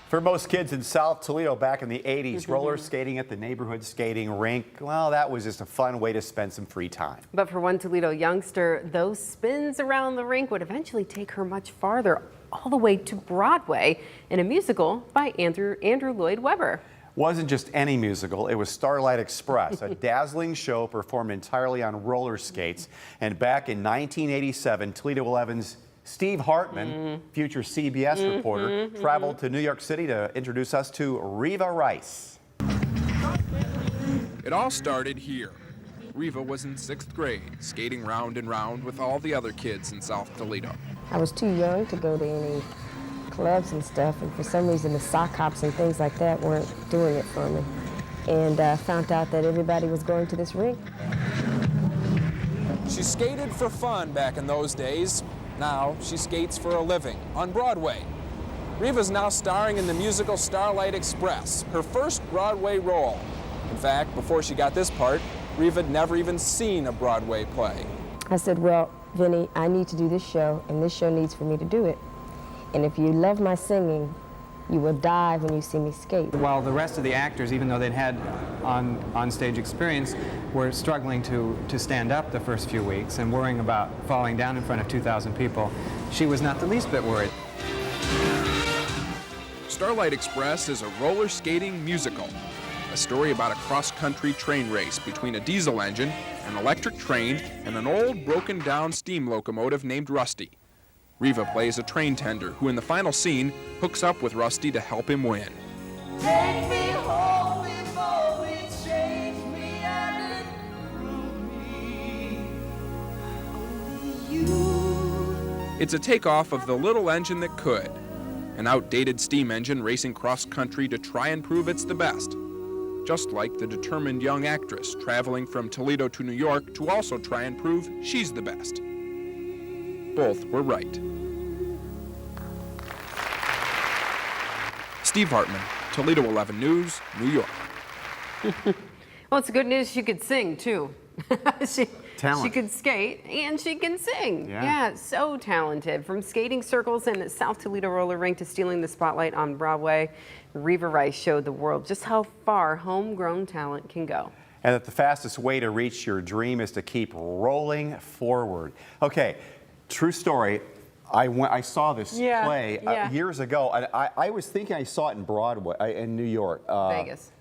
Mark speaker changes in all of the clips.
Speaker 1: For most kids in South Toledo back in the 80s, roller skating at the neighborhood skating rink, well, that was just a fun way to spend some free time.
Speaker 2: But for one Toledo youngster, those spins around the rink would eventually take her much farther, all the way to Broadway in a musical by Andrew Lloyd Webber.
Speaker 1: Wasn't just any musical, it was Starlight Express, a dazzling show performed entirely on roller skates. And back in 1987, Toledo 11's Steve Hartman, future CBS reporter, traveled to New York City to introduce us to Reva Rice.
Speaker 3: It all started here. Reva was in 6th grade, skating round and round with all the other kids in South Toledo.
Speaker 4: I was too young to go to any clubs and stuff, and for some reason the sock hops and things like that weren't doing it for me. And I found out that everybody was going to this rink.
Speaker 3: She skated for fun back in those days. Now she skates for a living on Broadway. Reva's now starring in the musical Starlight Express, her first Broadway role. In fact, before she got this part, Reva had never even seen a Broadway play.
Speaker 4: I said, well, Vinny, I need to do this show, and this show needs for me to do it. And if you love my singing, you will die when you see me skate.
Speaker 5: While the rest of the actors, even though they'd had on-stage experience, were struggling to stand up the first few weeks and worrying about falling down in front of 2,000 people, she was not the least bit worried.
Speaker 3: Starlight Express is a roller skating musical, a story about a cross-country train race between a diesel engine, an electric train, and an old broken-down steam locomotive named Rusty. Reva plays a train tender who in the final scene hooks up with Rusty to help him win.
Speaker 6: Take me home before it changed me and it ruined me. Only you.
Speaker 3: It's a takeoff of The Little Engine That Could, an outdated steam engine racing cross-country to try and prove it's the best. Just like the determined young actress traveling from Toledo to New York to also try and prove she's the best. Both were right. Steve Hartman, Toledo 11 News, New York.
Speaker 2: Well, it's good news she could sing, too. She
Speaker 1: Talent.
Speaker 2: could skate and she can sing.
Speaker 1: Yeah.
Speaker 2: So talented. From skating circles in the South Toledo roller rink to stealing the spotlight on Broadway, Reva Rice showed the world just how far homegrown talent can go.
Speaker 1: And that the fastest way to reach your dream is to keep rolling forward. Okay, true story. I saw this play years ago. I was thinking I saw it in Broadway, in New York.
Speaker 2: Vegas.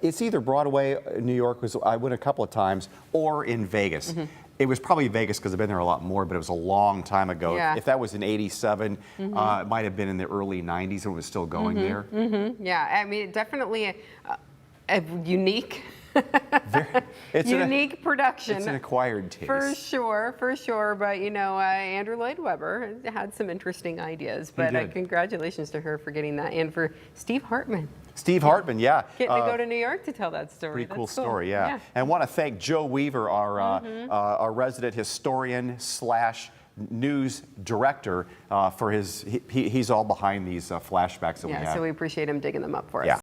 Speaker 1: It's either Broadway, New York, I went a couple of times, or in Vegas. It was probably Vegas because I've been there a lot more, but it was a long time ago.
Speaker 2: Yeah.
Speaker 1: If that was in '87, it might have been in the early '90s when it was still going there.
Speaker 2: Yeah, I mean, definitely a unique, unique production.
Speaker 1: It's an acquired taste.
Speaker 2: For sure. But, you know, Andrew Lloyd Webber had some interesting ideas. But congratulations to her for getting that, and for Steve Hartman.
Speaker 1: Steve Hartman, yeah.
Speaker 2: Getting to go to New York to tell that story.
Speaker 1: Pretty cool
Speaker 2: That's
Speaker 1: story, yeah. And want to thank Joe Weaver, our resident historian / news director, for he's all behind these flashbacks that we have.
Speaker 2: Yeah, so we appreciate him digging them up for us.
Speaker 1: Yeah.